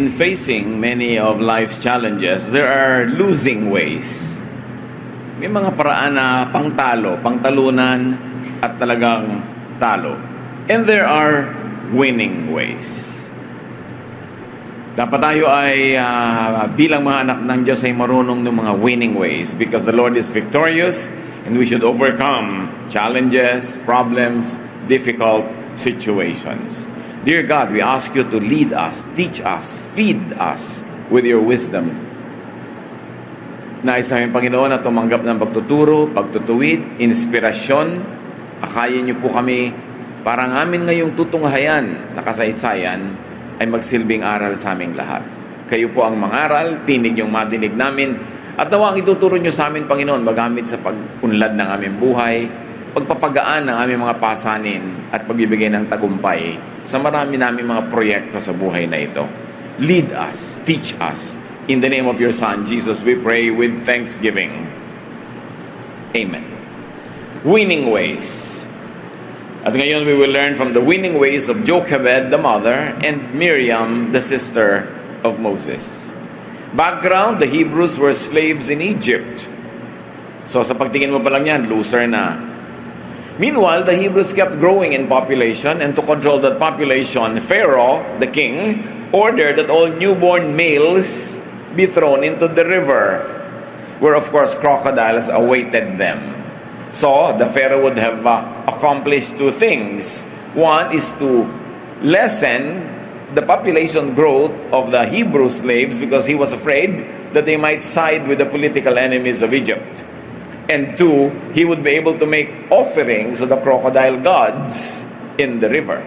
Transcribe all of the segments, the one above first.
In facing many of life's challenges, there are losing ways. May mga paraan na pangtalunan at talagang talo. And there are winning ways. Dapat tayo ay bilang mga anak ng Diyos ay marunong ng mga winning ways because the Lord is victorious and we should overcome challenges, problems, difficult situations. Dear God, we ask you to lead us, teach us, feed us with your wisdom. Nais namin, Panginoon, na tumanggap ng pagtuturo, pagtutuwid, inspirasyon. Akayin niyo po kami para ang amin ngayong tutunghayan na kasaysayan ay magsilbing aral sa aming lahat. Kayo po ang mangaral, tinig yung madinig namin, at nawa ang ituturo niyo sa amin, Panginoon, magamit sa pag-unlad ng aming buhay, pagpapagaan ng aming mga pasanin at pagbibigay ng tagumpay sa marami namin mga proyekto sa buhay na ito. Lead us, teach us. In the name of your Son, Jesus, we pray with thanksgiving. Amen. Winning ways. At ngayon, we will learn from the winning ways of Jochebed, the mother, and Miriam, the sister of Moses. Background, the Hebrews were slaves in Egypt. So sa pagtingin mo pa lang yan, loser na. Meanwhile, the Hebrews kept growing in population, and to control that population, Pharaoh, the king, ordered that all newborn males be thrown into the river, where of course crocodiles awaited them. So, the Pharaoh would have accomplished two things. One is to lessen the population growth of the Hebrew slaves because he was afraid that they might side with the political enemies of Egypt. And two, he would be able to make offerings of the crocodile gods in the river.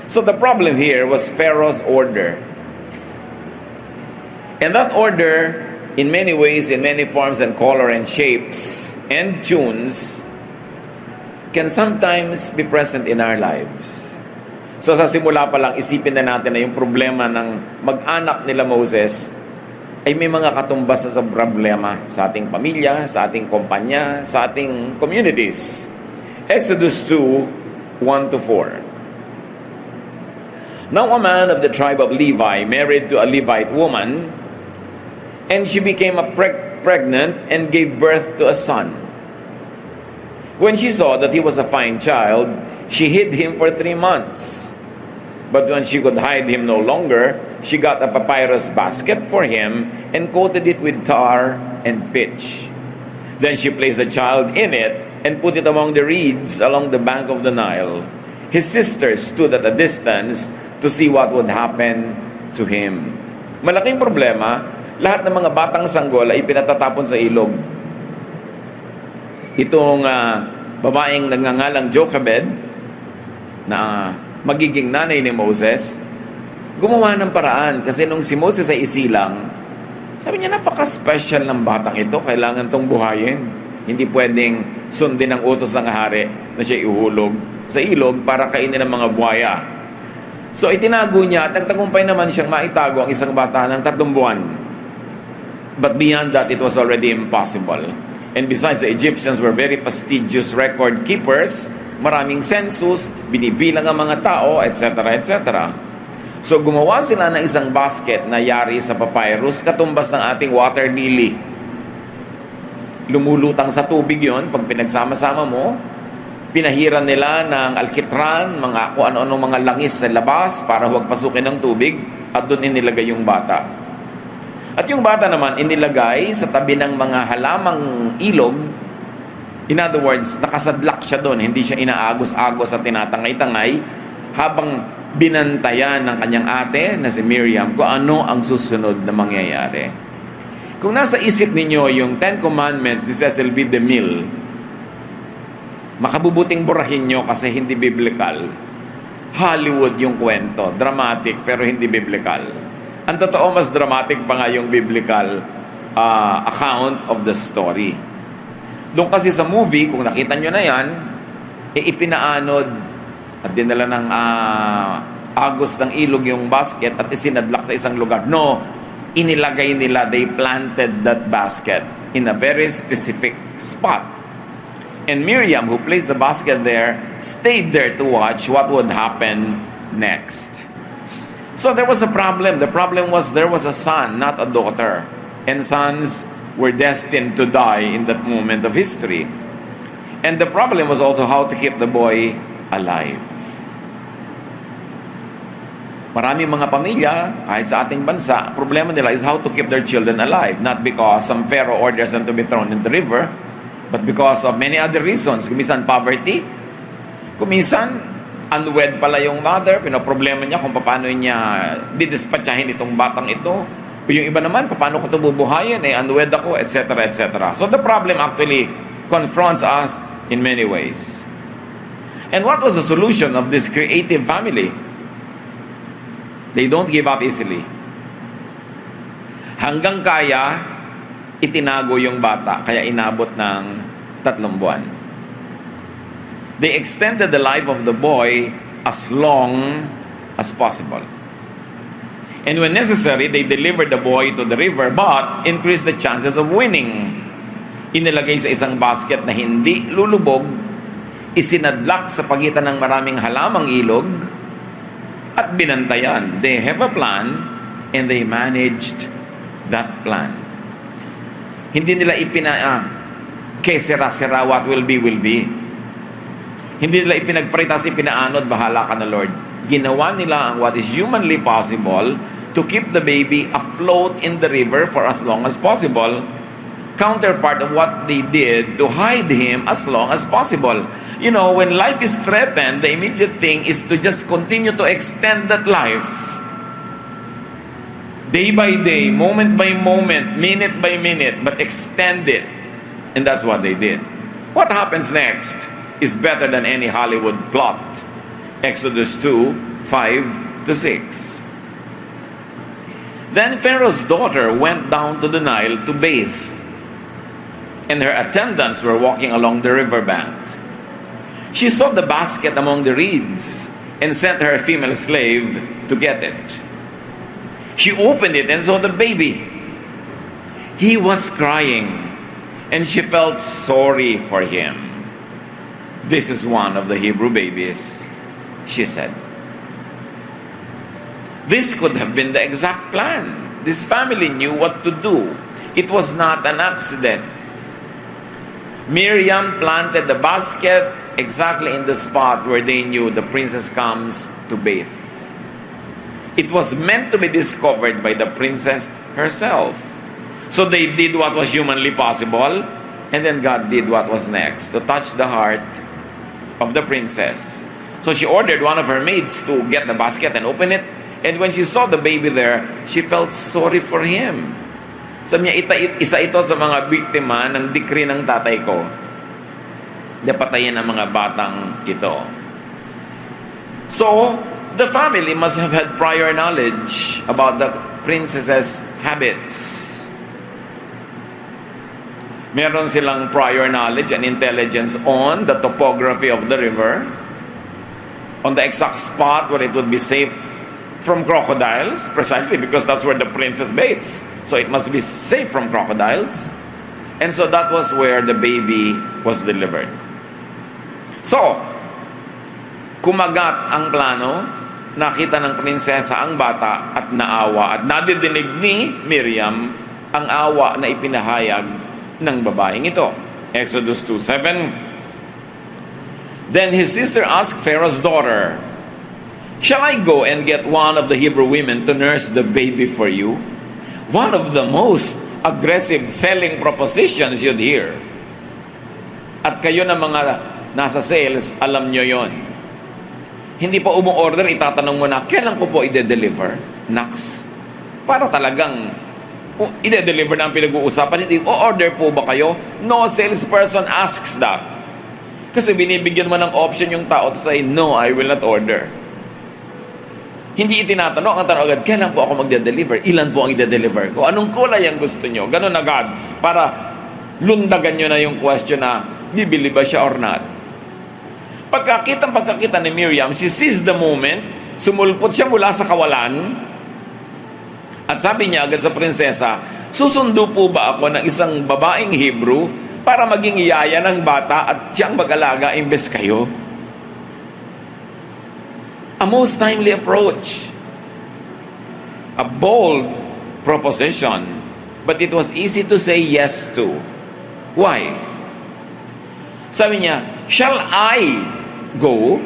So the problem here was Pharaoh's order. And that order, in many ways, in many forms and color and shapes and tunes, can sometimes be present in our lives. So sa simula pa lang, isipin na natin na yung problema ng mag-anak nila Moses ay may mga katumbas sa problema sa ating pamilya, sa ating kumpanya, sa ating communities. Exodus 2, 1-4. Now a man of the tribe of Levi married to a Levite woman, and she became pregnant and gave birth to a son. When she saw that he was a fine child, she hid him for 3 months. But when she could hide him no longer, she got a papyrus basket for him and coated it with tar and pitch. Then she placed the child in it and put it among the reeds along the bank of the Nile. His sisters stood at a distance to see what would happen to him. Malaking problema, lahat ng mga batang sanggol ay pinatatapon sa ilog. Itong babaeng nagngangalang Jochebed na magiging nanay ni Moses, gumawa ng paraan kasi nung si Moses ay isilang, sabi niya, napaka-special ng batang ito, kailangan tong buhayin. Hindi pwedeng sundin ang utos ng hari na siya ihulog sa ilog para kainin ng mga buhaya. So itinago niya at nagtagumpay naman siyang maitago ang isang bata ng 3 buwan. But beyond that, it was already impossible. And besides, the Egyptians were very fastidious record keepers, maraming census, binibilang ang mga tao, etc., etc. So gumawa sila ng isang basket na yari sa papyrus, katumbas ng ating water lily. Lumulutang sa tubig yon pag pinagsama-sama mo. Pinahiran nila ng alkitran, mga kung ano-ano mga langis sa labas para huwag pasukin ng tubig, at doon inilagay yung bata. At yung bata naman inilagay sa tabi ng mga halamang ilog. In other words, nakasadlak siya doon, hindi siya inaagos-agos at tinatangay-tangay habang binantayan ng kanyang ate na si Miriam kung ano ang susunod na mangyayari. Kung nasa isip ninyo yung 10 Commandments ni Cecil B. DeMille, makabubuting burahin nyo kasi hindi biblical. Hollywood yung kwento, dramatic pero hindi biblical. Ang totoo, mas dramatic pa nga yung biblical account of the story. Doon kasi sa movie, kung nakita nyo na yan, ipinaanod at dinala ng agos ng ilog yung basket at isinadlak sa isang lugar. No, inilagay nila, they planted that basket in a very specific spot. And Miriam, who placed the basket there, stayed there to watch what would happen next. So there was a problem. The problem was there was a son, not a daughter. And sons were destined to die in that moment of history. And the problem was also how to keep the boy alive. Maraming mga pamilya, kahit sa ating bansa, problema nila is how to keep their children alive. Not because some pharaoh orders them to be thrown in the river, but because of many other reasons. Kuminsan poverty, kuminsan unwed pala yung mother, pinoproblema niya kung paano niya didispatchahin itong batang ito. Yung iba naman, paano ko ito bubuhayin, unwed ako, etc., etc. So the problem actually confronts us in many ways. And what was the solution of this creative family? They don't give up easily. Hanggang kaya, itinago yung bata, kaya inabot ng 3 buwan. They extended the life of the boy as long as possible. And when necessary, they delivered the boy to the river but increased the chances of winning. Inilagay sa isang basket na hindi lulubog, isinadlak sa pagitan ng maraming halamang ilog, at binantayan. They have a plan and they managed that plan. Hindi nila kesera-sera, what will be, will be. Hindi nila ipinagparitas, ipinaanod, bahala ka na Lord. Ginawa nila ang what is humanly possible to keep the baby afloat in the river for as long as possible. Counterpart of what they did to hide him as long as possible. You know, when life is threatened, the immediate thing is to just continue to extend that life. Day by day, moment by moment, minute by minute, but extend it. And that's what they did. What happens next is better than any Hollywood plot. Exodus 2:5-6. Then Pharaoh's daughter went down to the Nile to bathe, and her attendants were walking along the riverbank. She saw the basket among the reeds and sent her female slave to get it. She opened it and saw the baby. He was crying, and she felt sorry for him. This is one of the Hebrew babies, she said. This could have been the exact plan. This family knew what to do. It was not an accident. Miriam planted the basket exactly in the spot where they knew the princess comes to bathe. It was meant to be discovered by the princess herself. So they did what was humanly possible, and then God did what was next, to touch the heart of the princess. So she ordered one of her maids to get the basket and open it, and when she saw the baby there, she felt sorry for him. Sabi niya, isa ito sa mga biktima ng decree ng tatay ko na patayin ang mga batang ito. So, the family must have had prior knowledge about the princess's habits. Meron silang prior knowledge and intelligence on the topography of the river, on the exact spot where it would be safe from crocodiles, precisely because that's where the princess bathes. So it must be safe from crocodiles. And so that was where the baby was delivered. So, kumagat ang plano, nakita ng prinsesa ang bata at naawa at nadidinig ni Miriam ang awa na ipinahayag ng babaeng ito. Exodus 2:7. Then his sister asked Pharaoh's daughter, "Shall I go and get one of the Hebrew women to nurse the baby for you?" One of the most aggressive selling propositions you'd hear. At kayo na mga nasa sales, alam nyo yon. Hindi pa umu-order, itatanong mo na, kailan ko po ide-deliver? Naks. Para talagang ide-deliver na ang pinag-uusapan. Hindi, o-order po ba kayo? No salesperson asks that. Kasi binibigyan mo ng option yung tao to say, no, I will not order. Hindi itinatanong, ang tanong agad, kailan po ako magde-deliver? Ilan po ang ide-deliver ko? Anong kulay ang gusto nyo? Ganun agad. Para lundagan nyo na yung question na, bibili ba siya or not? Pagkakita ni Miriam, she seized the moment, sumulpot siya mula sa kawalan, at sabi niya agad sa prinsesa, susundo po ba ako ng isang babaeng Hebrew para maging yaya ng bata at siyang mag-alaga imbes kayo? A most timely approach. a bold proposition, but it was easy to say yes to. Why? Sabi niya, shall I go?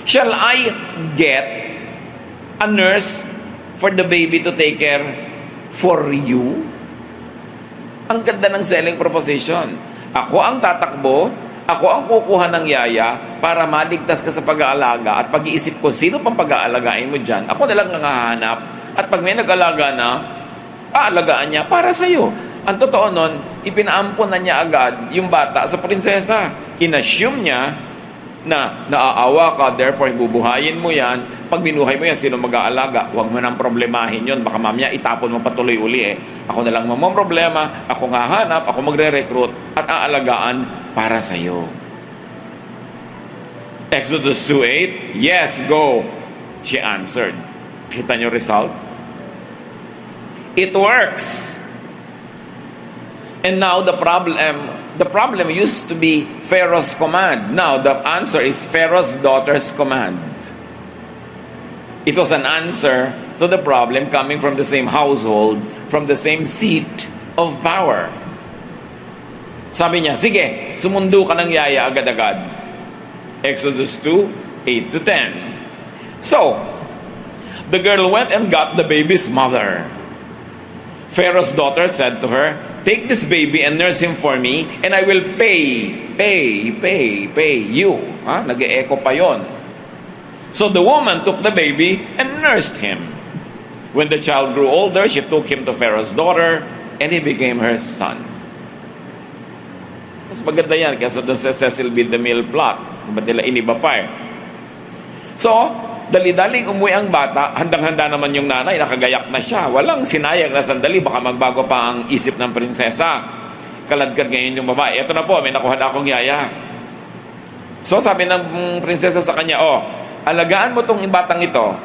Shall I get a nurse for the baby to take care for you? Ang ganda ng selling proposition. Ako ang tatakbo, ako ang kukuha ng yaya para maligtas ka sa pag-aalaga at pag-iisip ko sino pang pag-aalagain mo dyan. Ako na lang ang hahanap at pag may nag-alaga na, aalagaan niya para sa'yo. Ang totoo nun, ipinaampon na niya agad yung bata sa prinsesa. Inassume niya na naaawa ka, therefore bubuhayin mo yan. Pag binuhay mo yan, sino mag-aalaga? Huwag mo nang problemahin yun. Baka mamaya itapon mo patuloy uli eh. Ako na lang problema, ako nga hanap, ako magre-recruit at aalagaan para sa iyo. Exodus 2:8, yes, go, she answered. Kita niyo result? It works. And now the problem used to be Pharaoh's command. Now the answer is Pharaoh's daughter's command. It was an answer to the problem coming from the same household, from the same seat of power. Sabi niya, sige, sumundo ka ng yaya agad-agad. Exodus 2:8-10. So, the girl went and got the baby's mother. Pharaoh's daughter said to her, take this baby and nurse him for me, and I will pay you. Nag-e-echo pa yon. So the woman took the baby and nursed him. When the child grew older, she took him to Pharaoh's daughter, and he became her son. Mas maganda yan kaysa doon sa Cecil B. DeMille plot. Ba't nila iniba pa eh? So, dali-daling umuwi ang bata, handang-handa naman yung nanay, nakagayak na siya. Walang sinayang na sandali, baka magbago pa ang isip ng prinsesa. Kaladkad ngayon yung babae. Ito na po, may nakuha na akong yaya. So, sabi ng prinsesa sa kanya, alagaan mo tong batang ito.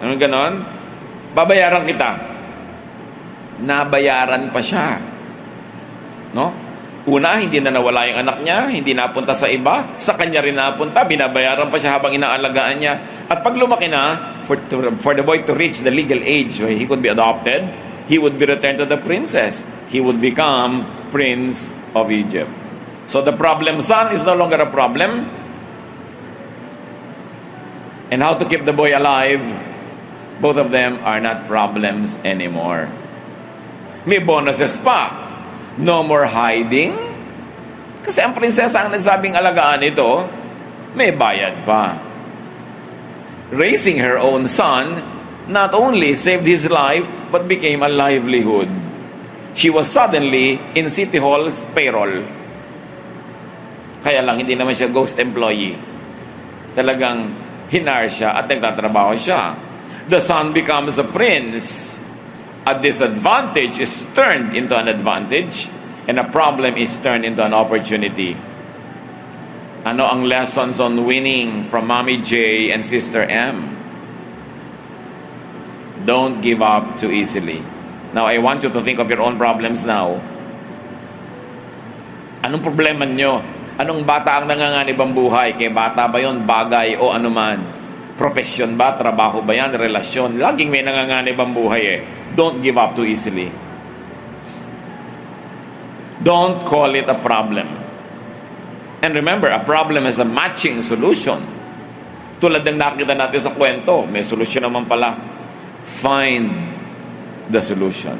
Ano ganon? Babayaran kita. Nabayaran pa siya. No? Una, hindi na nawala yung anak niya, hindi napunta sa iba, sa kanya rin napunta, binabayaran pa siya habang inaalagaan niya. At pag lumaki na, for the boy to reach the legal age where he could be adopted, he would be returned to the princess. He would become Prince of Egypt. So the problem son is no longer a problem. And how to keep the boy alive, both of them are not problems anymore. May bonuses pa. No more hiding. Kasi ang prinsesa ang nagsabing alagaan ito, may bayad pa. Raising her own son not only saved his life, but became a livelihood. She was suddenly in City Hall's payroll. Kaya lang, hindi naman siya ghost employee. Talagang hinar siya at nagtatrabaho siya. The son becomes a prince. A disadvantage is turned into an advantage, and a problem is turned into an opportunity. Ano ang lessons on winning from Mommy J and Sister M? Don't give up too easily. Now, I want you to think of your own problems now. Anong problema nyo? Anong bata ang nanganganib ang buhay? Kay bata ba yon, bagay o anuman? Profesyon ba? Trabaho ba yan? Relasyon? Laging may nanganganib ang buhay eh. Don't give up too easily. Don't call it a problem. And remember, a problem is a matching solution. Tulad ng nakita natin sa kwento, may solusyon naman pala. Find the solution.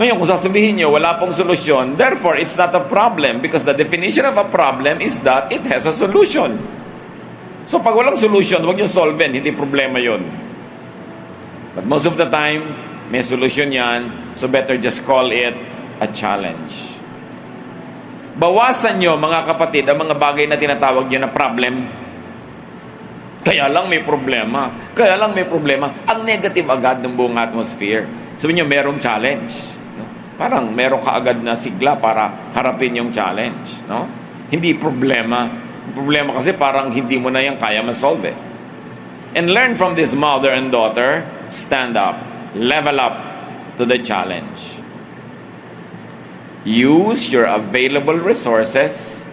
Ngayon, kung sasabihin nyo, wala pong solusyon, therefore, it's not a problem because the definition of a problem is that it has a solution. So, pag walang solution, huwag nyo solve, hindi problema yon. But most of the time, may solution yan, so better just call it a challenge. Bawasan nyo, mga kapatid, ang mga bagay na tinatawag nyo na problem. Kaya lang may problema. Kaya lang may problema. Ang negative agad ng buong atmosphere. Sabi nyo, merong challenge. No? Parang meron ka agad na sigla para harapin yung challenge. No? Hindi problema. Problema kasi parang hindi mo na yan kaya ma-solve. And learn from this mother and daughter, stand up, level up to the challenge. Use your available resources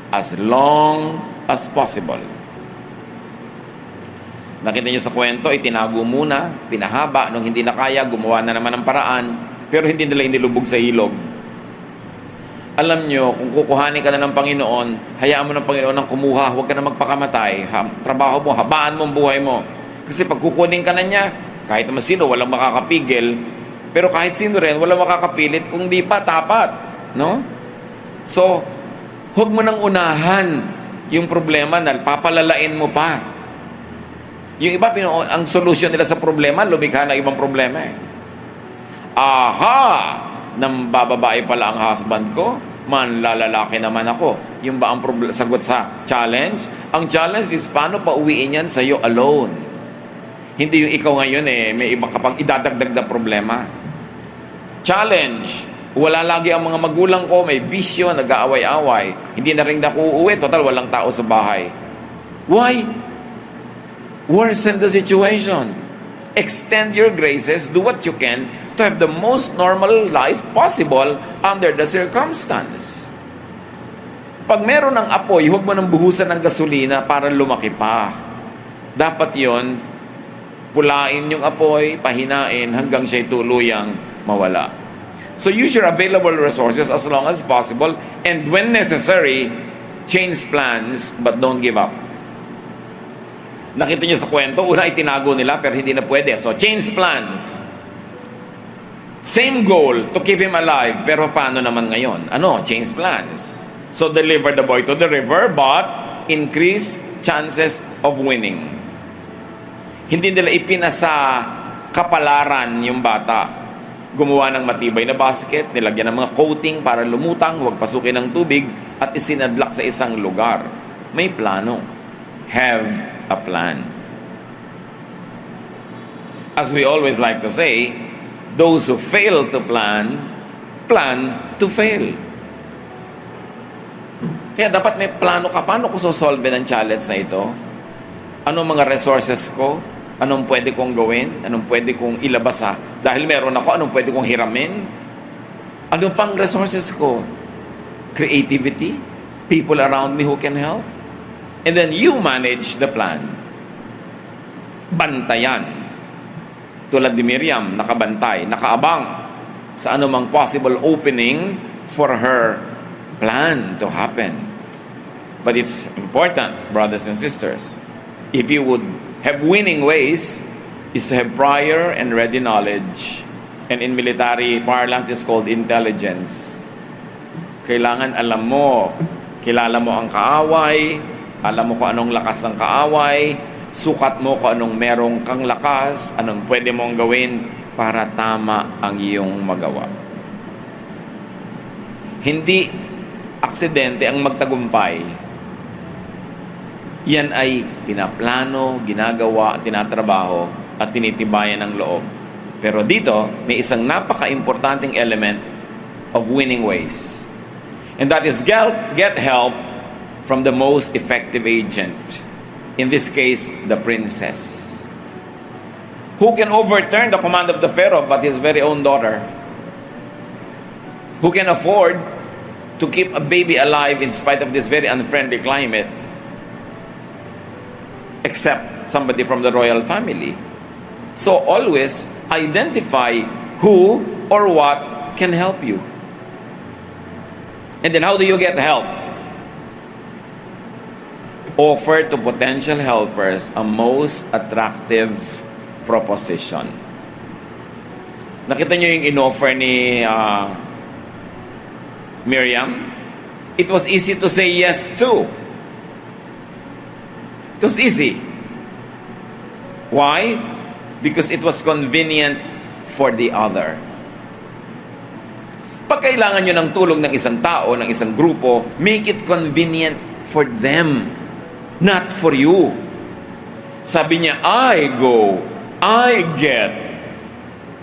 as long as possible. Nakita niyo sa kwento, itinago muna, pinahaba, nung hindi na kaya, gumawa na naman ng paraan, pero hindi nila inilubog sa ilog. Alam niyo, kung kukuhanin ka na ng Panginoon, hayaan mo ng Panginoon ang kumuha, huwag ka na magpakamatay. Trabaho mo, habaan mo ang buhay mo. Kasi pag kukunin ka na niya, kahit naman sino, walang makakapigil, pero kahit sino rin, walang makakapilit kung di pa tapat. No? So, huwag mo nang unahan yung problema na papalalain mo pa. Yung iba, ang solusyon nila sa problema, lumikha na ibang problema eh. Aha! Nang bababae pala ang husband ko, manlalalaki naman ako. Yung ba ang sagot sa challenge? Ang challenge is paano pa uwiin yan sa'yo alone. Hindi yung ikaw ngayon may iba ka pang idadagdag na problema. Challenge. Wala lagi ang mga magulang ko, may bisyo, nag-aaway-away. Hindi na rin ako uuwi, total walang tao sa bahay. Why? Worsen the situation. Extend your graces, do what you can to have the most normal life possible under the circumstance. Pag meron ng apoy, huwag mo nang buhusan ng gasolina para lumaki pa. Dapat yon, pulain yung apoy, pahinain hanggang siya'y tuluyang mawala. So use your available resources as long as possible, and when necessary, change plans but don't give up. Nakita niyo sa kwento, una itinago nila pero hindi na pwede. So, change plans. Same goal, to keep him alive. Pero paano naman ngayon? Ano? Change plans. So, deliver the boy to the river but increase chances of winning. Hindi nila ipinasa kapalaran yung bata. Gumawa ng matibay na basket, nilagyan ng mga coating para lumutang, huwag pasukin ng tubig, at isinadlak sa isang lugar. May plano. Have a plan. As we always like to say, those who fail to plan, plan to fail. Kaya dapat may plano ka. Paano ko sosolve ng challenge na ito? Anong mga resources ko? Anong pwede kong gawin? Anong pwede kong ilabas dahil meron ako, anong pwede kong hiramin? Ano pang resources ko? Creativity? People around me who can help? And then you manage the plan. Bantayan. Tulad ni Miriam, nakabantay, nakaabang sa anumang possible opening for her plan to happen. But it's important, brothers and sisters, if you would have winning ways, is to have prior and ready knowledge. And in military parlance, is called intelligence. Kailangan alam mo, kilala mo ang kaaway, alam mo kung anong lakas ng kaaway, sukat mo kung anong merong kang lakas, anong pwede mong gawin para tama ang iyong magawa. Hindi aksidente ang magtagumpay. Yan ay pinaplano, ginagawa, tinatrabaho, at tinitibayan ng loob. Pero dito, may isang napaka-importanting element of winning ways. And that is get help from the most effective agent. In this case, the princess. Who can overturn the command of the Pharaoh but his very own daughter? Who can afford to keep a baby alive in spite of this very unfriendly climate? Except somebody from the royal family. So always identify who or what can help you. And then how do you get help? Offer to potential helpers a most attractive proposition. Nakita niyo yung in-offer ni Miriam? It was easy to say yes to. It was easy. Why? Because it was convenient for the other. Pag kailangan nyo ng tulong ng isang tao, ng isang grupo, make it convenient for them, not for you. Sabi niya, I go, I get,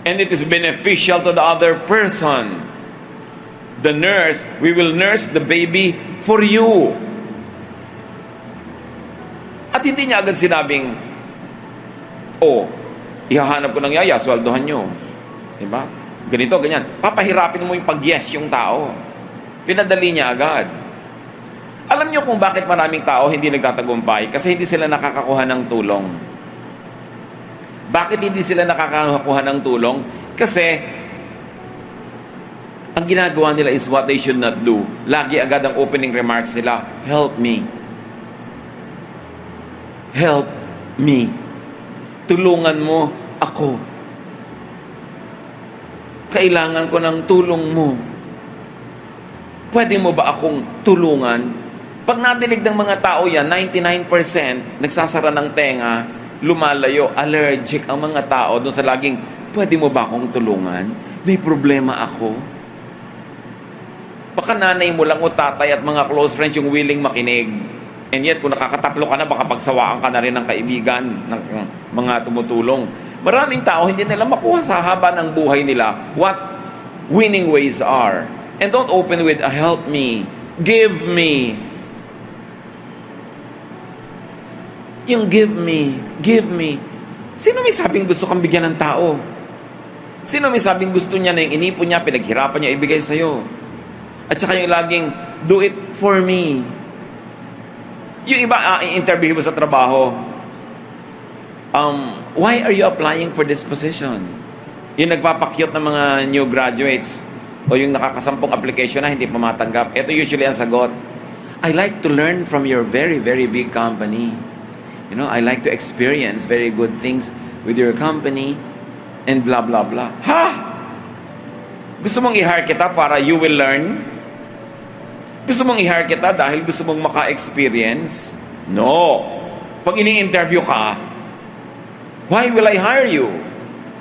and it is beneficial to the other person. The nurse, we will nurse the baby for you. At hindi niya agad sinabing, ihahanap ko ng yaya, sweldohan nyo. Diba? Ganito, ganyan. Papahirapin mo yung pag-yes yung tao. Pinadali niya agad. Alam niyo kung bakit maraming tao hindi nagtatagumpay? Kasi hindi sila nakakakuha ng tulong. Bakit hindi sila nakakakuha ng tulong? Kasi ang ginagawa nila is what they should not do. Lagi agad ang opening remarks nila, help me. Help me. Tulungan mo ako. Kailangan ko ng tulong mo. Pwede mo ba akong tulungan? Pag nadinig ng mga tao yan, 99% nagsasara ng tenga, lumalayo, allergic ang mga tao doon sa laging, pwede mo ba akong tulungan? May problema ako. Baka nanay mo lang o tatay at mga close friends yung willing makinig. And yet, kung nakakatatlo ka na, baka pagsawaan ka na rin ng kaibigan, ng mga tumutulong. Maraming tao, hindi nila makuha sa haba ng buhay nila what winning ways are. And don't open with, help me, give me. Yung give me. Sino may sabing gusto kang bigyan ng tao? Sino may sabing gusto niya na yung inipon niya, pinaghirapan niya, ibigay sa'yo? At saka yung laging, do it for me. Yung iba, i-interview mo sa trabaho, why are you applying for this position? Yung nagpapakyot ng mga new graduates, o yung nakakasampung application na hindi pa matanggap, ito usually ang sagot, I like to learn from your very, very big company. You know, I like to experience very good things with your company, and blah, blah, blah. Ha? Gusto mong i-hire kita para you will learn? Gusto mong i-hire kita dahil gusto mong maka-experience? No. Pag ini-interview ka, why will I hire you?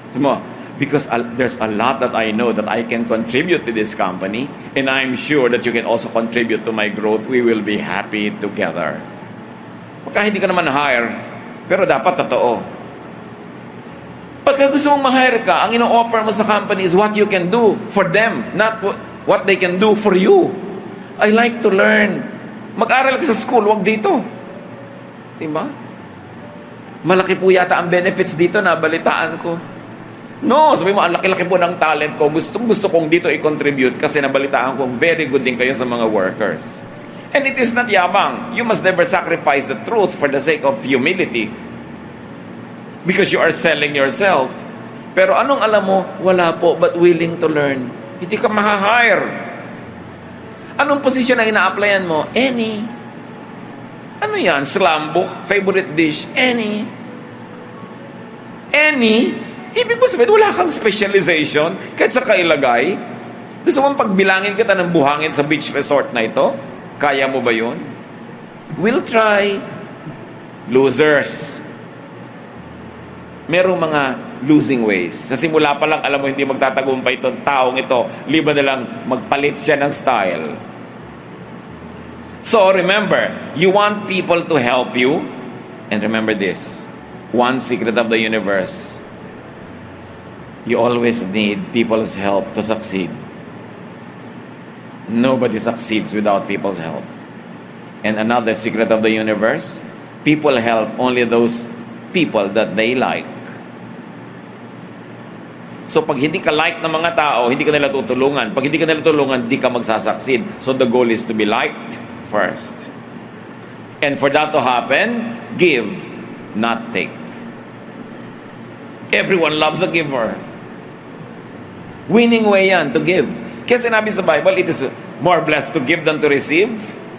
Sabi mo, because there's a lot that I know that I can contribute to this company, and I'm sure that you can also contribute to my growth. We will be happy together. Pagka hindi ka naman hire, pero dapat totoo. Pagka gusto mong ma-hire ka, ang ino-offer mo sa company is what you can do for them, not what they can do for you. I like to learn. Mag-aral ka sa school, wag dito. Diba? Malaki po yata ang benefits dito na balitaan ko. No, sabi mo, ang laki-laki po ng talent ko. Gusto kong dito i-contribute kasi nabalitaan kong very good din kayo sa mga workers. And it is not yabang. You must never sacrifice the truth for the sake of humility. Because you are selling yourself. Pero anong alam mo? Wala po, but willing to learn. Hindi ka mahahire. Anong posisyon na ina-applyan mo? Any. Ano yan? Slam book? Favorite dish? Any. Ibig mo sabihin, wala kang specialization kahit sa kailagay. Gusto mong pagbilangin kita ng buhangin sa beach resort na ito? Kaya mo ba yun? We'll try. Losers. Merong mga losing ways. Sa simula pa lang, alam mo, hindi magtatagumpay itong taong ito. Liba na lang magpalit siya ng style. So, remember, you want people to help you. And remember this, one secret of the universe, you always need people's help to succeed. Nobody succeeds without people's help. And another secret of the universe, people help only those people that they like. So pag hindi ka like ng mga tao, hindi ka nila tutulungan. Pag hindi ka nila tulungan, hindi ka magsasucceed. So the goal is to be liked first. And for that to happen, give, not take. Everyone loves a giver. Winning way yan, to give. Kaya sinabi sa Bible, it is more blessed to give than to receive.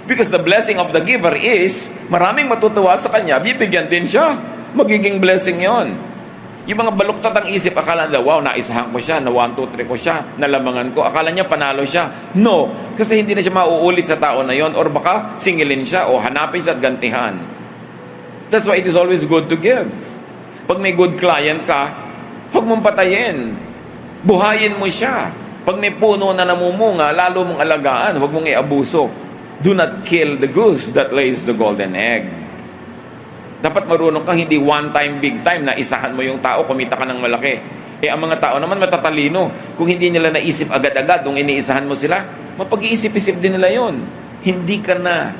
Because the blessing of the giver is, maraming matutuwa sa kanya, bibigyan din siya. Magiging blessing yon. Yung mga baluktot ang isip, akala nila, wow, naisahan ko siya, na 1, 2, 3 ko siya, nalamangan ko. Akala niya panalo siya. No, kasi hindi na siya mauulit sa tao na yon, or baka singilin siya o hanapin siya at gantihan. That's why it is always good to give. Pag may good client ka, huwag mong patayin. Buhayin mo siya. Pag may puno na namumunga, lalo mong alagaan, huwag mong iabuso. Do not kill the goose that lays the golden egg. Dapat marunong kang hindi one time, big time na isahan mo yung tao, kumita ka ng malaki. Ang mga tao naman matatalino. Kung hindi nila naisip agad-agad nung iniisahan mo sila, mapag-iisip-isip din nila yon. Hindi ka na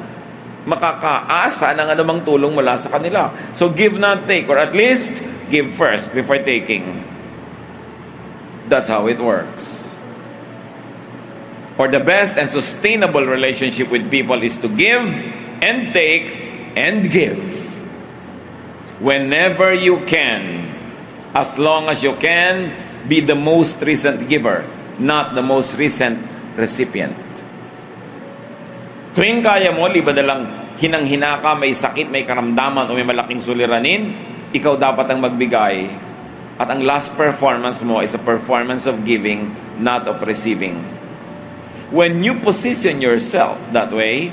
makakaasa ng anumang tulong mula sa kanila. So give not take, or at least give first before taking. That's how it works. Or the best and sustainable relationship with people is to give and take and give. Whenever you can, as long as you can be the most recent giver, not the most recent recipient. Tuwing kaya mo, liba na lang hinang-hina ka, may sakit, may karamdaman, o may malaking suliranin, ikaw dapat ang magbigay. At ang last performance mo is a performance of giving, not of receiving. When you position yourself that way,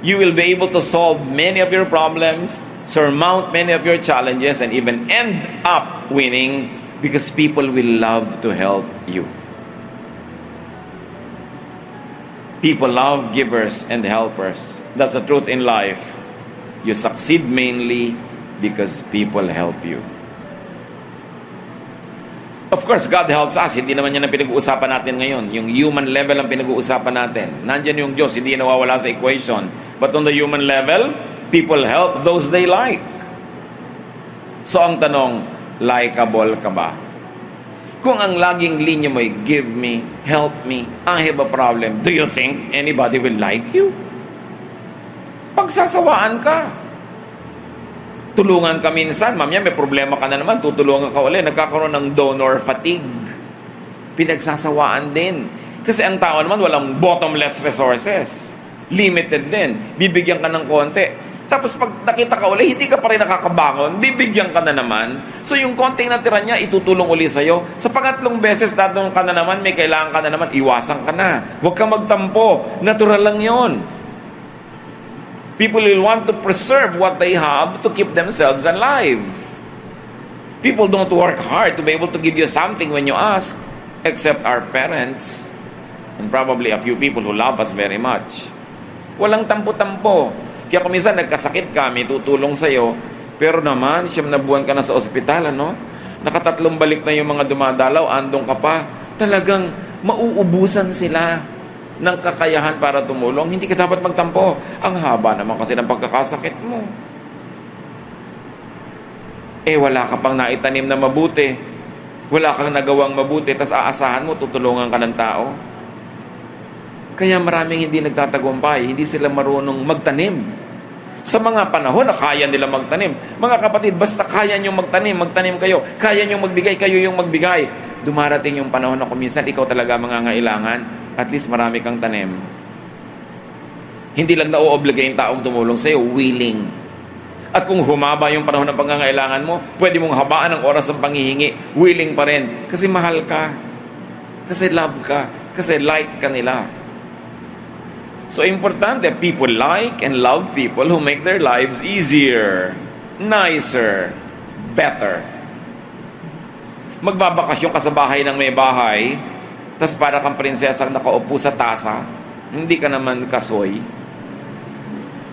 you will be able to solve many of your problems, surmount many of your challenges, and even end up winning because people will love to help you. People love givers and helpers. That's the truth in life. You succeed mainly because people help you. Of course, God helps us. Hindi naman yan ang pinag-uusapan natin ngayon. Yung human level ang pinag-uusapan natin. Nandyan yung Diyos, hindi nawawala sa equation. But on the human level, people help those they like. So ang tanong, likable ka ba? Kung ang laging linya mo ay give me, help me, I have a problem, do you think anybody will like you? Pagsasawaan ka. Tulungan ka minsan, mamaya may problema ka na naman, tutulungan ka ulit, nagkakaroon ng donor fatigue. Pinagsasawaan din. Kasi ang tao naman walang bottomless resources. Limited din. Bibigyan ka ng konti. Tapos pag nakita ka ulit, hindi ka pa rin nakakabangon, bibigyan ka na naman. So yung konting natira niya, itutulong uli sa'yo. Sa pangatlong beses, tatong ka na naman, may kailangan ka na naman, iwasan ka na. Huwag ka magtampo. Natural lang yon. People will want to preserve what they have to keep themselves alive. People don't work hard to be able to give you something when you ask, except our parents, and probably a few people who love us very much. Walang tampo-tampo. Kaya kung minsan nagkasakit ka, may tutulong sa'yo, pero naman, 9 na buwan ka na sa ospital, ano? Nakatatlong balik na yung mga dumadalaw, andong ka pa, talagang mauubusan sila ng kakayahan para tumulong. Hindi ka dapat magtampo. Ang haba naman kasi ng pagkakasakit mo. Wala ka pang naitanim na mabuti. Wala kang nagawang mabuti, tas aasahan mo, tutulungan ka ng tao. Kaya maraming hindi nagtatagumpay, hindi sila marunong magtanim. Sa mga panahon na kaya nila magtanim. Mga kapatid, basta kaya nyo magtanim kayo. Kaya nyo magbigay, kayo yung magbigay. Dumarating yung panahon na kuminsan, ikaw talaga mangangailangan. At least marami kang tanim. Hindi lang na-obligate yung taong tumulong sa'yo, willing. At kung humaba yung panahon ng pangangailangan mo, pwede mong habaan ang oras ng panghihingi, willing pa rin. Kasi mahal ka. Kasi love ka. Kasi like ka nila. So importante, people like and love people who make their lives easier, nicer, better. Magbabakasyon ka sa bahay ng may bahay, tas para kang prinsesang nakaupo sa tasa, hindi ka naman kasoy.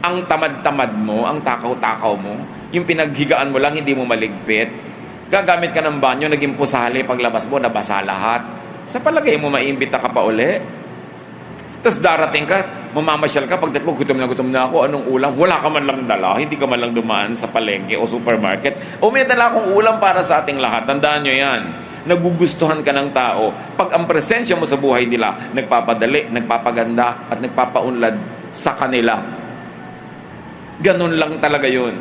Ang tamad-tamad mo, ang takaw-takaw mo, yung pinaghigaan mo lang, hindi mo maligpit. Gagamit ka ng banyo, naging pusali, paglabas mo, nabasa lahat. Sa palagay mo, maimbita ka pa uli. Tas darating ka, mamamasyal ka, pagdating mo, gutom na ako, anong ulam? Wala ka man lang dala, hindi ka man lang dumaan sa palengke o supermarket. O may dala akong ulam para sa ating lahat. Tandaan nyo yan. Nagugustuhan ka ng tao pag ang presensya mo sa buhay nila nagpapadali, nagpapaganda at nagpapaunlad sa kanila. Ganun lang talaga yun.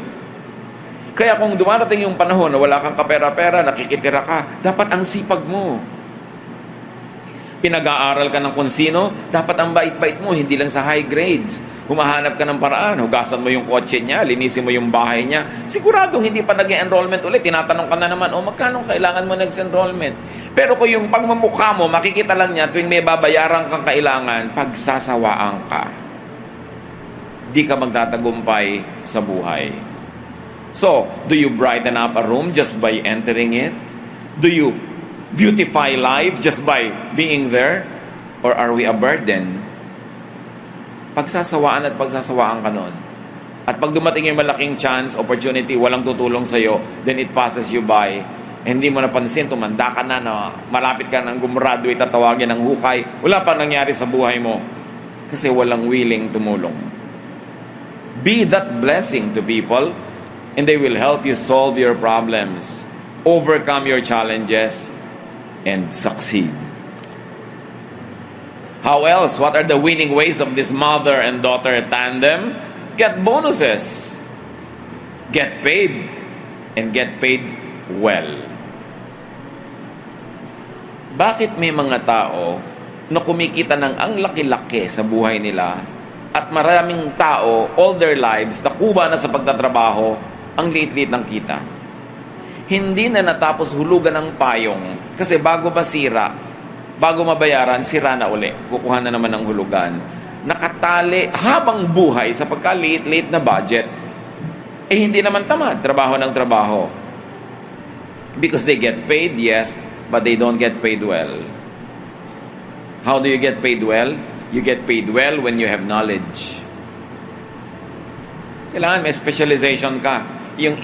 Kaya kung dumarating yung panahon na wala kang kapera-pera, nakikitira ka, dapat ang sipag mo. Pinag-aaral ka ng kung sino, dapat ang bait-bait mo, hindi lang sa high grades. Humahanap ka ng paraan, hugasan mo yung kotse niya, linisin mo yung bahay niya. Siguradong hindi pa nag-enrollment ulit, tinatanong ka na naman, magkano kailangan mo next-enrollment? Pero kung yung pagmamukha mo, makikita lang niya tuwing may babayaran kang kailangan, pagsasawaan ka. Di ka magtatagumpay sa buhay. So, do you brighten up a room just by entering it? Do you beautify life just by being there? Or are we a burden? Pagsasawaan at pagsasawaan ka nun. At pag dumating yung malaking chance, opportunity, walang tutulong sa'yo, then it passes you by. Hindi mo napansin, tumanda ka na, malapit ka nang gumraduate at tawagin ng hukay, wala pa nangyari sa buhay mo. Kasi walang willing tumulong. Be that blessing to people, and they will help you solve your problems, overcome your challenges, and succeed. How else? What are the winning ways of this mother and daughter tandem? Get bonuses, get paid, and get paid well. Bakit may mga tao na kumikita ng ang laki-laki sa buhay nila at maraming tao all their lives nakuha na sa pagtatrabaho ang liit-liit ng kita? Hindi na natapos hulugan ng payong kasi bago masira, bago mabayaran, sira na uli. Kukuha na naman ng hulugan. Nakatali habang buhay sa pagkaliit-liit na budget. Eh hindi naman tamad, trabaho ng trabaho. Because they get paid, yes, but they don't get paid well. How do you get paid well? You get paid well when you have knowledge. Kailangan may specialization ka. Yung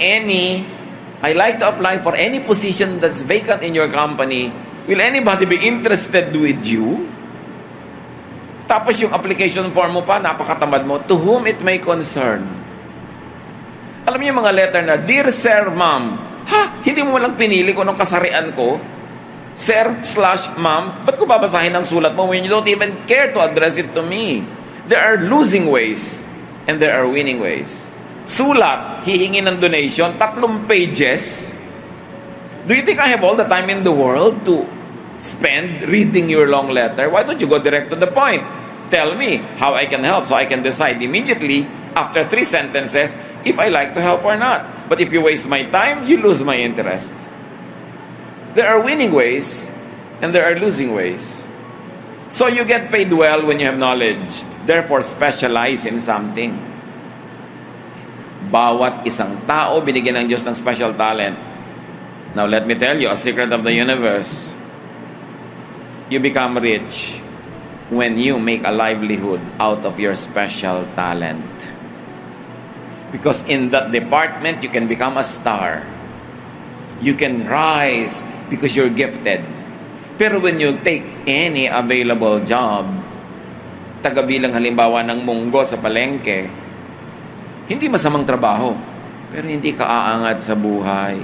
I like to apply for any position that's vacant in your company. Will anybody be interested with you? Tapos yung application form mo pa, napakatamad mo. To whom it may concern. Alam niyo yung mga letter na, Dear Sir, Ma'am. Ha? Hindi mo lang pinili kung anong kasarian ko? Sir/Ma'am? Ba't ko babasahin ang sulat mo when you don't even care to address it to me? There are losing ways and there are winning ways. Sulat, hihingi ng donation, 3 pages. Do you think I have all the time in the world to spend reading your long letter? Why don't you go direct to the point? Tell me how I can help so I can decide immediately after 3 sentences if I like to help or not. But if you waste my time, you lose my interest. There are winning ways and there are losing ways. So you get paid well when you have knowledge. Therefore, specialize in something. Bawat isang tao binigyan ng Diyos ng special talent. Now let me tell you a secret of the universe. You become rich when you make a livelihood out of your special talent. Because in that department, you can become a star. You can rise because you're gifted. Pero when you take any available job, tagabilang halimbawa ng munggo sa palengke, hindi masamang trabaho, pero hindi ka aangat sa buhay.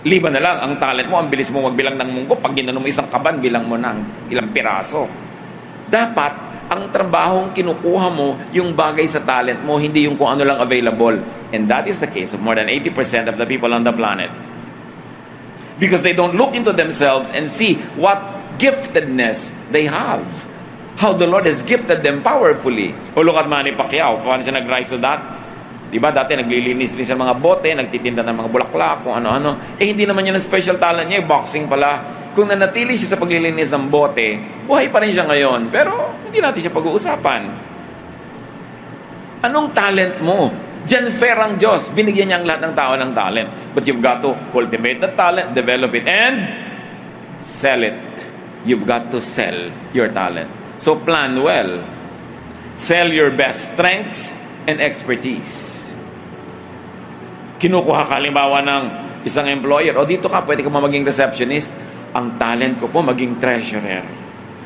Liban na lang, ang talent mo, ang bilis mo magbilang ng munggo, pag ginano mo isang kaban, bilang mo ng ilang piraso. Dapat, ang trabahong kinukuha mo, yung bagay sa talent mo, hindi yung kung ano lang available. And that is the case of more than 80% of the people on the planet. Because they don't look into themselves and see what giftedness they have. How the Lord has gifted them powerfully. O look at Manny Pacquiao. Paano siya nag-rise to that? Diba dati naglilinis din sa mga bote, nagtitinda ng mga bulaklak, kung ano-ano. Eh hindi naman yun ang special talent niya, boxing pala. Kung nanatili siya sa paglilinis ng bote, buhay pa rin siya ngayon. Pero hindi natin siya pag-uusapan. Anong talent mo? Diyan fair ang Diyos. Binigyan niya ang lahat ng tao ng talent. But you've got to cultivate the talent, develop it, and sell it. You've got to sell your talent. So plan well. Sell your best strengths and expertise. Kinukuha ka halimbawa ng isang employer, o dito ka, pwede ka maging receptionist. Ang talent ko po maging treasurer.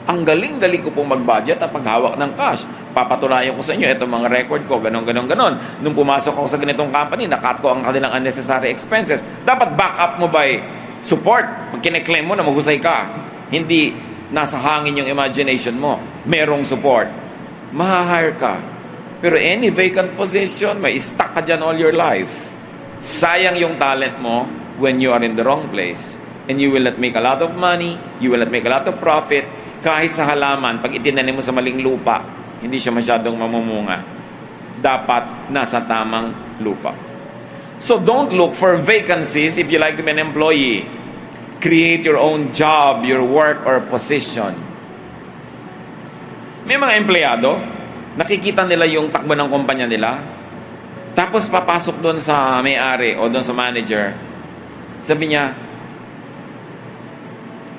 Ang galing-galing ko pong mag-budget at paghawak ng cash. Papatunayan ko sa inyo, itong mga record ko, ganon. Nung pumasok ako sa ganitong company, nakat ko ang kanilang unnecessary expenses. Dapat back up mo by support. Pag kine-claim mo na maghusay ka, hindi nasa hangin yung imagination mo. Merong support. Maha-hire ka. Pero any vacant position, may stuck ka dyan all your life. Sayang yung talent mo when you are in the wrong place. And you will not make a lot of money, you will not make a lot of profit. Kahit sa halaman, pag itinanim mo sa maling lupa, hindi siya masyadong mamumunga. Dapat nasa tamang lupa. So don't look for vacancies if you like to be an employee. Create your own job, your work, or position. May mga empleyado, nakikita nila yung takbo ng kumpanya nila, tapos papasok doon sa may-ari o doon sa manager, sabi niya,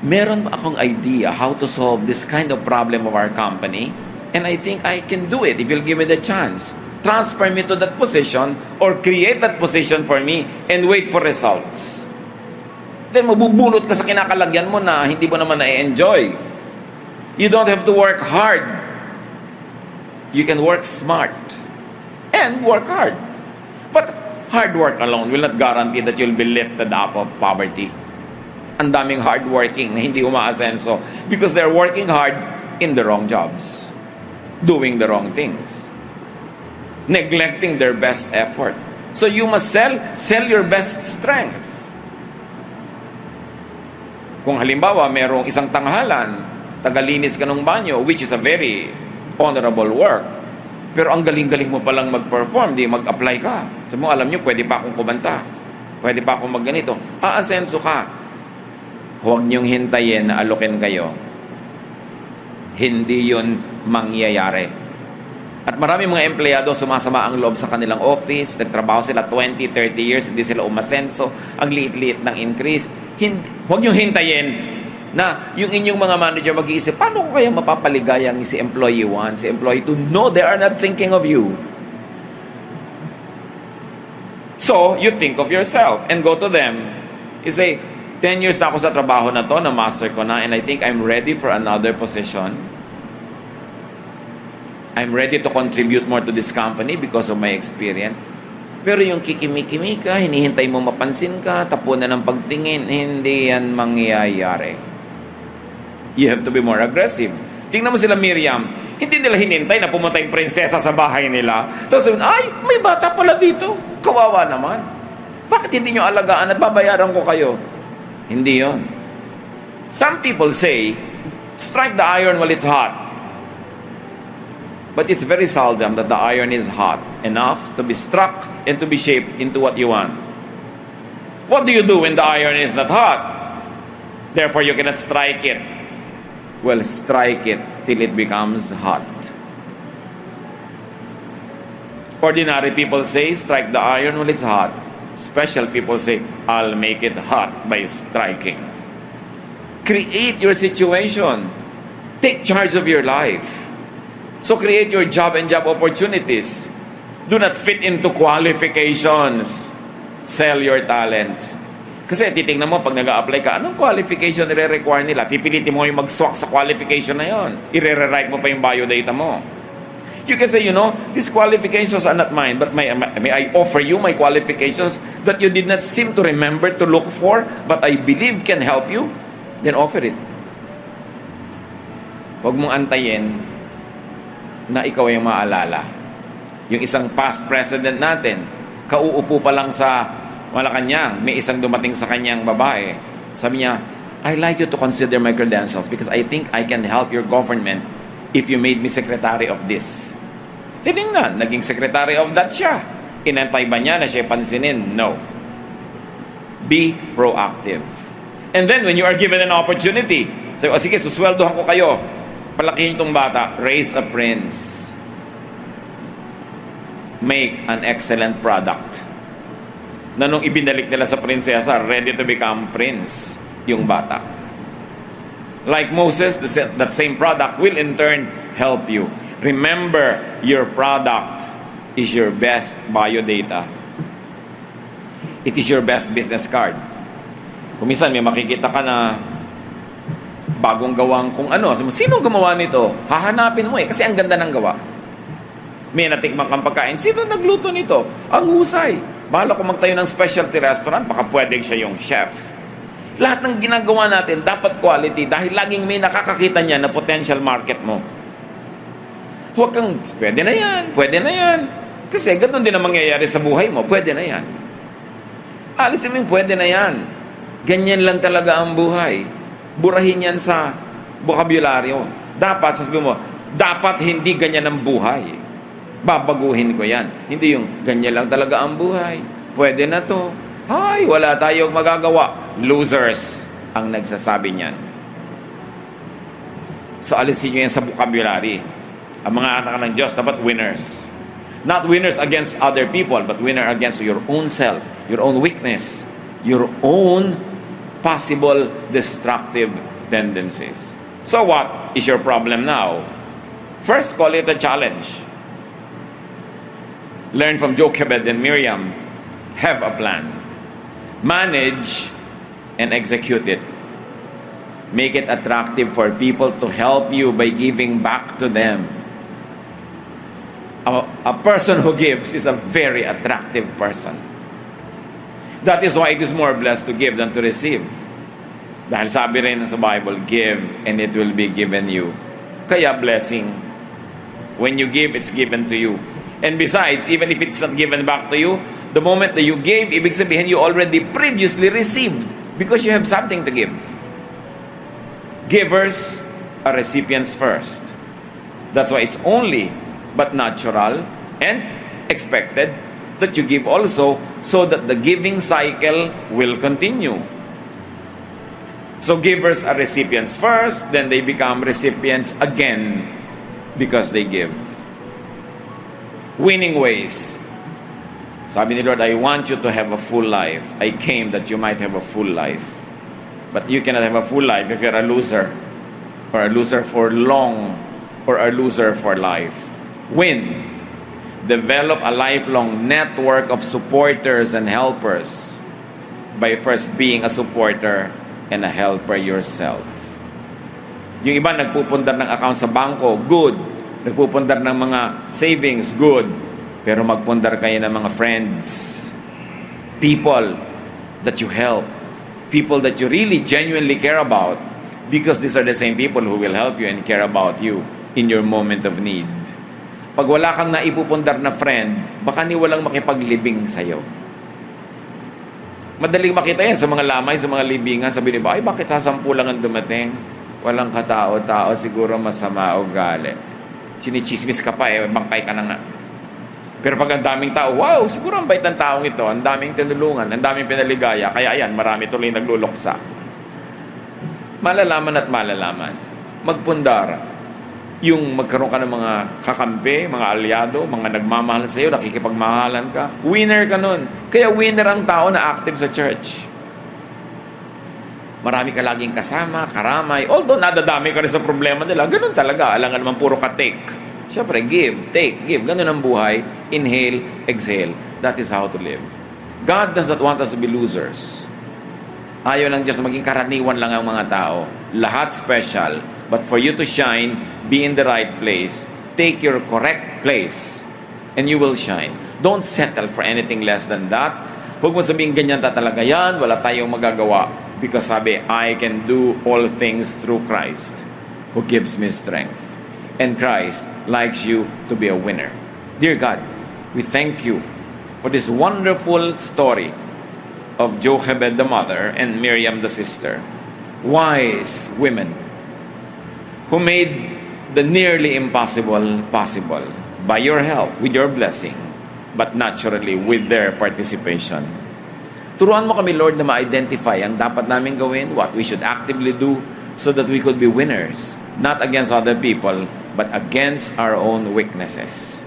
meron akong idea how to solve this kind of problem of our company, and I think I can do it if you'll give me the chance. Transfer me to that position or create that position for me and wait for results. Then mabubulot ka sa kinakalagyan mo na hindi mo naman na-enjoy. You don't have to work hard. You can work smart and work hard. But hard work alone will not guarantee that you'll be lifted up of poverty. Ang daming hardworking na hindi umaasenso because they're working hard in the wrong jobs, doing the wrong things, neglecting their best effort. So you must sell your best strength. Kung halimbawa, merong isang tanghalan, tagalinis ka ng banyo, which is a very honorable work, pero ang galing-galing mo palang mag-perform, di mag-apply ka. Sabi mo, alam nyo, pwede pa akong kumanta. Pwede pa akong magganito. Aasenso ka. Huwag niyong hintayin na alokin kayo. Hindi yun mangyayari. At marami mga empleyado sumasama ang loob sa kanilang office, nagtrabaho sila 20, 30 years, hindi sila umasenso, ang liit-liit ng increase. Huwag niyong hintayin na yung inyong mga manager mag-iisip, paano ko kaya mapapaligaya ang si employee 1, si employee 2? No, they are not thinking of you. So, you think of yourself and go to them. You say, 10 years na ako sa trabaho na to, na-master ko na, and I think I'm ready for another position. I'm ready to contribute more to this company because of my experience. Pero yung kikimikimi ka, hinihintay mo mapansin ka, tapunan ng pagtingin, hindi yan mangyayari. You have to be more aggressive. Tingnan mo sila Miriam, hindi nila hinintay na pumunta yung prinsesa sa bahay nila. Tapos, ay, may bata pala dito. Kawawa naman. Bakit hindi nyo alagaan at babayaran ko kayo? Hindi yon. Some people say, strike the iron while it's hot. But it's very seldom that the iron is hot enough to be struck and to be shaped into what you want. What do you do when the iron is not hot? Therefore, you cannot strike it. Well, strike it till it becomes hot. Ordinary people say, strike the iron while it's hot. Special people say, I'll make it hot by striking. Create your situation. Take charge of your life. So create your job and job opportunities. Do not fit into qualifications. Sell your talents. Kasi titingnan mo, pag nag-a-apply ka, anong qualification nire-require nila? Pipilitin mo yung mag-swak sa qualification na yon. I-rewrite mo pa yung biodata mo. You can say, these qualifications are not mine, but may I offer you my qualifications that you did not seem to remember to look for, but I believe can help you? Then offer it. Huwag mong antayin na ikaw yung maalala. Yung isang past president natin, kauupo pa lang sa Malacanang, may isang dumating sa kanyang babae. Sabi niya, I'd like you to consider my credentials because I think I can help your government if you made me secretary of this. Tinignan, naging secretary of that siya. Inantay ba niya na siya pansinin? No. Be proactive. And then when you are given an opportunity, sabi, sige, susweldohan ko kayo. Palakihin itong bata, raise a prince. Make an excellent product. Na nung ibinalik nila sa prinsesa, ready to become prince, yung bata. Like Moses, that same product will in turn help you. Remember, your product is your best biodata. It is your best business card. Kung minsan may makikita ka na bagong gawang kung ano. Sino gumawa nito? Hahanapin mo kasi ang ganda ng gawa. May natikmang kang pagkain. Sino nagluto nito? Ang husay. Bahala ko magtayo ng specialty restaurant, baka pwedeng siya yung chef. Lahat ng ginagawa natin, dapat quality dahil laging may nakakakita niya na potential market mo. Huwag kang, pwede na yan. Kasi ganun din ang mangyayari sa buhay mo, pwede na yan. Alisin mo yung pwede na yan. Ganyan lang talaga ang buhay. Burahin yan sa bokabularyo. Dapat, sasabihin mo, dapat hindi ganyan ang buhay. Babaguhin ko yan. Hindi yung ganyan lang talaga ang buhay. Pwede na to. Ay, wala tayong magagawa. Losers ang nagsasabi niyan. So, alisin nyo yan sa vocabulary. Ang mga anak ng Diyos, dapat winners. Not winners against other people, but winner against your own self, your own weakness, your own possible destructive tendencies. So what is your problem now? First, call it a challenge. Learn from Jochebed and Miriam. Have a plan. Manage and execute it. Make it attractive for people to help you by giving back to them. A person who gives is a very attractive person. That is why it is more blessed to give than to receive. Dahil sabi rin sa Bible, give and it will be given you. Kaya blessing. When you give, it's given to you. And besides, even if it's not given back to you, the moment that you gave, ibig sabihin you already previously received because you have something to give. Givers are recipients first. That's why it's only but natural and expected that you give also, so that the giving cycle will continue. So givers are recipients first, then they become recipients again because they give. Winning ways. Sabi ni Lord, I want you to have a full life. I came that you might have a full life. But you cannot have a full life if you're a loser, or a loser for long, or a loser for life. Win. Develop a lifelong network of supporters and helpers by first being a supporter and a helper yourself. Yung iba nagpupundar ng account sa bangko, good. Nagpupundar ng mga savings, good. Pero magpundar kayo ng mga friends. People that you help. People that you really genuinely care about, because these are the same people who will help you and care about you in your moment of need. Pag wala kang naipupundar na friend, baka ni walang makipaglibing sa'yo. Madaling makita yan sa mga lamay, sa mga libingan. Sabi niyo ba, ay bakit sasampu lang ang dumating? Walang katao-tao, siguro masama o gali. Chinichismis ka pa bangkay ka na nga. Pero pag ang daming tao, wow, siguro ang bait ng taong ito, ang daming tinulungan, ang daming pinaligaya, kaya ayan, marami tuloy nagluluksa. Malalaman at malalaman. Magpundar. Yung magkaroon ka ng mga kakampi, mga alyado, mga nagmamahal sa iyo, nakikipagmahalan ka, winner ka nun. Kaya winner ang tao na active sa church. Marami ka laging kasama, karamay, although nadadami ka rin sa problema nila, ganun talaga, alangan naman puro ka take. Siyempre, give, take, give, ganun ang buhay, inhale, exhale. That is how to live. God does not want us to be losers. Ayaw lang Diyos maging karaniwan lang ang mga tao. Lahat special. But for you to shine, be in the right place. Take your correct place, and you will shine. Don't settle for anything less than that. Huwag mo sabihin ganyan talaga yan, wala tayong magagawa. Because sabi, I can do all things through Christ who gives me strength. And Christ likes you to be a winner. Dear God, we thank you for this wonderful story of Jochebed the mother and Miriam the sister. Wise women who made the nearly impossible possible by your help, with your blessing, but naturally with their participation. Turuan mo kami, Lord, na ma-identify ang dapat namin gawin, what we should actively do, so that we could be winners, not against other people, but against our own weaknesses.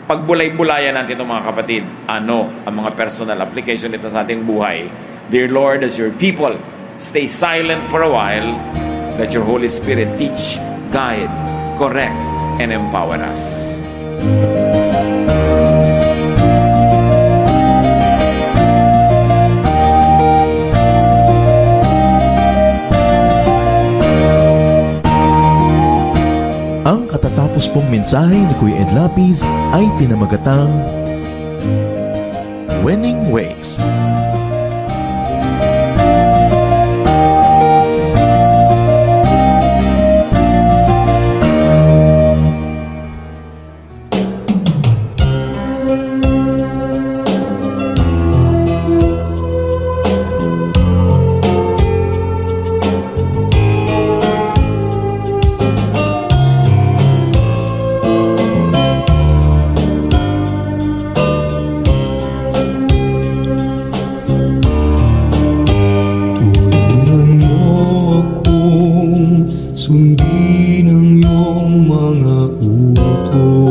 Pagbulay-bulayan natin ito, mga kapatid, ano ang mga personal application nito sa ating buhay. Dear Lord, as your people, stay silent for a while. Let your Holy Spirit teach, guide, correct, and empower us. Ang katatapos pong mensahe ni Kuya Ed Lapis ay pinamagatang Winning Ways. Sundin ang iyong mga utos.